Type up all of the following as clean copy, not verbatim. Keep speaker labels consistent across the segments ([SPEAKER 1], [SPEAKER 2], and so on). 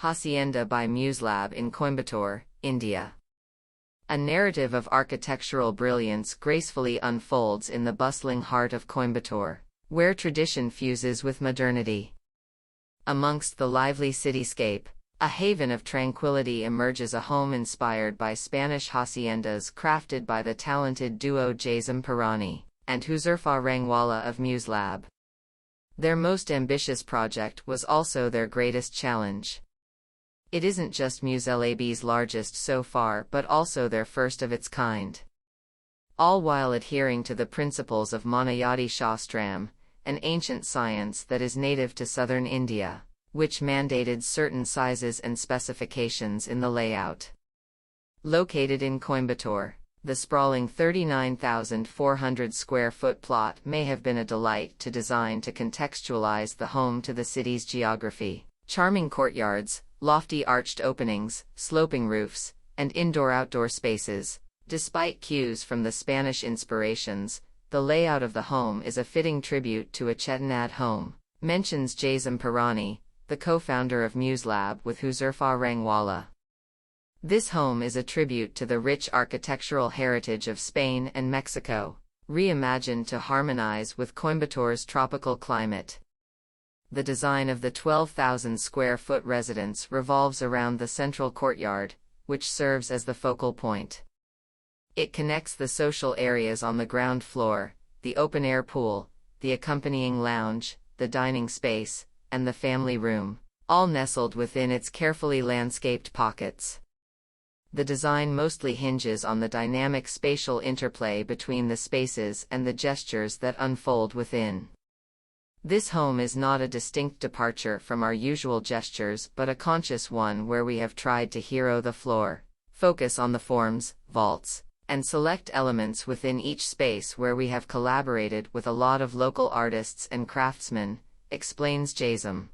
[SPEAKER 1] Hacienda by MuseLAB in Coimbatore, India. A narrative of architectural brilliance gracefully unfolds in the bustling heart of Coimbatore, where tradition fuses with modernity. Amongst the lively cityscape, a haven of tranquility emerges, a home inspired by Spanish haciendas crafted by the talented duo Jasem Pirani and Huzefa Rangwala of MuseLAB. Their most ambitious project was also their greatest challenge. It isn't just MuseLAB's largest so far but also their first of its kind. All while adhering to the principles of Manaiyadi Shastram, an ancient science that is native to southern India, which mandated certain sizes and specifications in the layout. Located in Coimbatore, the sprawling 39,400 square foot plot may have been a delight to design to contextualize the home to the city's geography. Charming courtyards, lofty arched openings, sloping roofs, and indoor-outdoor spaces. Despite cues from the Spanish inspirations, the layout of the home is a fitting tribute to a Chettinad home, mentions Jasem Pirani, the co-founder of MuseLAB with Huzefa Rangwala. This home is a tribute to the rich architectural heritage of Spain and Mexico, reimagined to harmonize with Coimbatore's tropical climate. The design of the 12,000 square foot residence revolves around the central courtyard, which serves as the focal point. It connects the social areas on the ground floor, the open-air pool, the accompanying lounge, the dining space, and the family room, all nestled within its carefully landscaped pockets. The design mostly hinges on the dynamic spatial interplay between the spaces and the gestures that unfold within. This home is not a distinct departure from our usual gestures but a conscious one where we have tried to hero the floor, focus on the forms, vaults, and select elements within each space where we have collaborated with a lot of local artists and craftsmen, explains Jasem.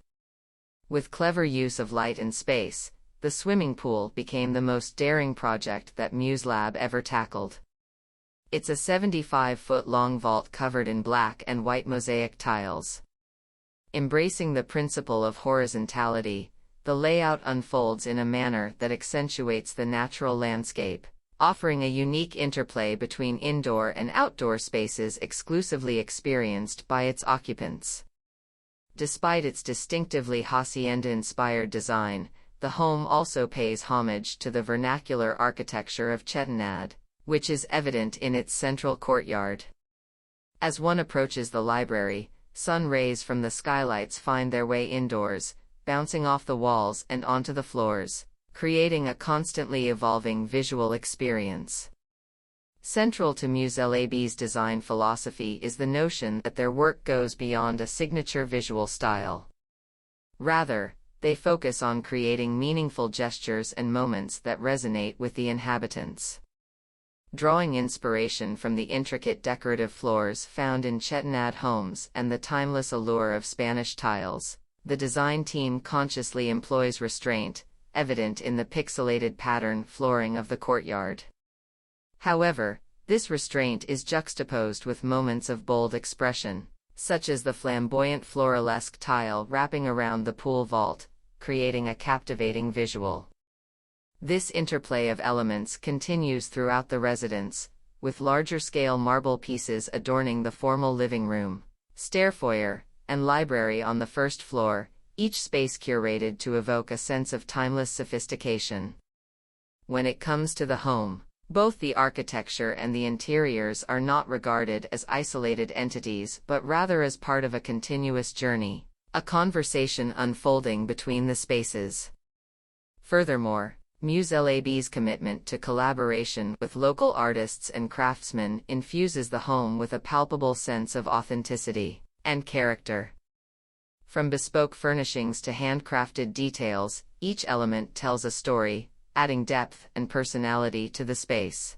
[SPEAKER 1] With clever use of light and space, the swimming pool became the most daring project that MuseLAB ever tackled. It's a 75-foot-long vault covered in black and white mosaic tiles. Embracing the principle of horizontality, the layout unfolds in a manner that accentuates the natural landscape, offering a unique interplay between indoor and outdoor spaces exclusively experienced by its occupants. Despite its distinctively hacienda-inspired design, the home also pays homage to the vernacular architecture of Chettinad, which is evident in its central courtyard. As one approaches the library, sun rays from the skylights find their way indoors, bouncing off the walls and onto the floors, creating a constantly evolving visual experience. Central to MuseLAB's design philosophy is the notion that their work goes beyond a signature visual style. Rather, they focus on creating meaningful gestures and moments that resonate with the inhabitants. Drawing inspiration from the intricate decorative floors found in Chettinad homes and the timeless allure of Spanish tiles, the design team consciously employs restraint, evident in the pixelated pattern flooring of the courtyard. However, this restraint is juxtaposed with moments of bold expression, such as the flamboyant floralesque tile wrapping around the pool vault, creating a captivating visual. This interplay of elements continues throughout the residence, with larger-scale marble pieces adorning the formal living room, stairfoyer, and library on the first floor, each space curated to evoke a sense of timeless sophistication. When it comes to the home, both the architecture and the interiors are not regarded as isolated entities but rather as part of a continuous journey, a conversation unfolding between the spaces. Furthermore, MuseLAB's commitment to collaboration with local artists and craftsmen infuses the home with a palpable sense of authenticity and character. From bespoke furnishings to handcrafted details, each element tells a story, adding depth and personality to the space.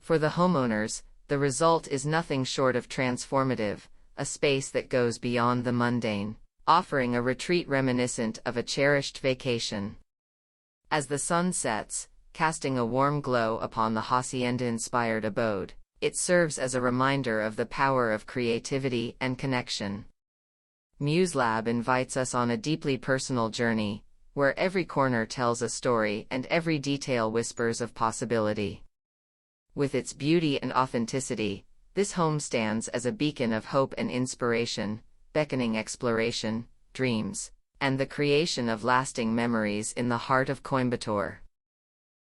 [SPEAKER 1] For the homeowners, the result is nothing short of transformative, a space that goes beyond the mundane, offering a retreat reminiscent of a cherished vacation. As the sun sets, casting a warm glow upon the hacienda-inspired abode, it serves as a reminder of the power of creativity and connection. MuseLAB invites us on a deeply personal journey, where every corner tells a story and every detail whispers of possibility. With its beauty and authenticity, this home stands as a beacon of hope and inspiration, beckoning exploration, dreams, and the creation of lasting memories in the heart of Coimbatore.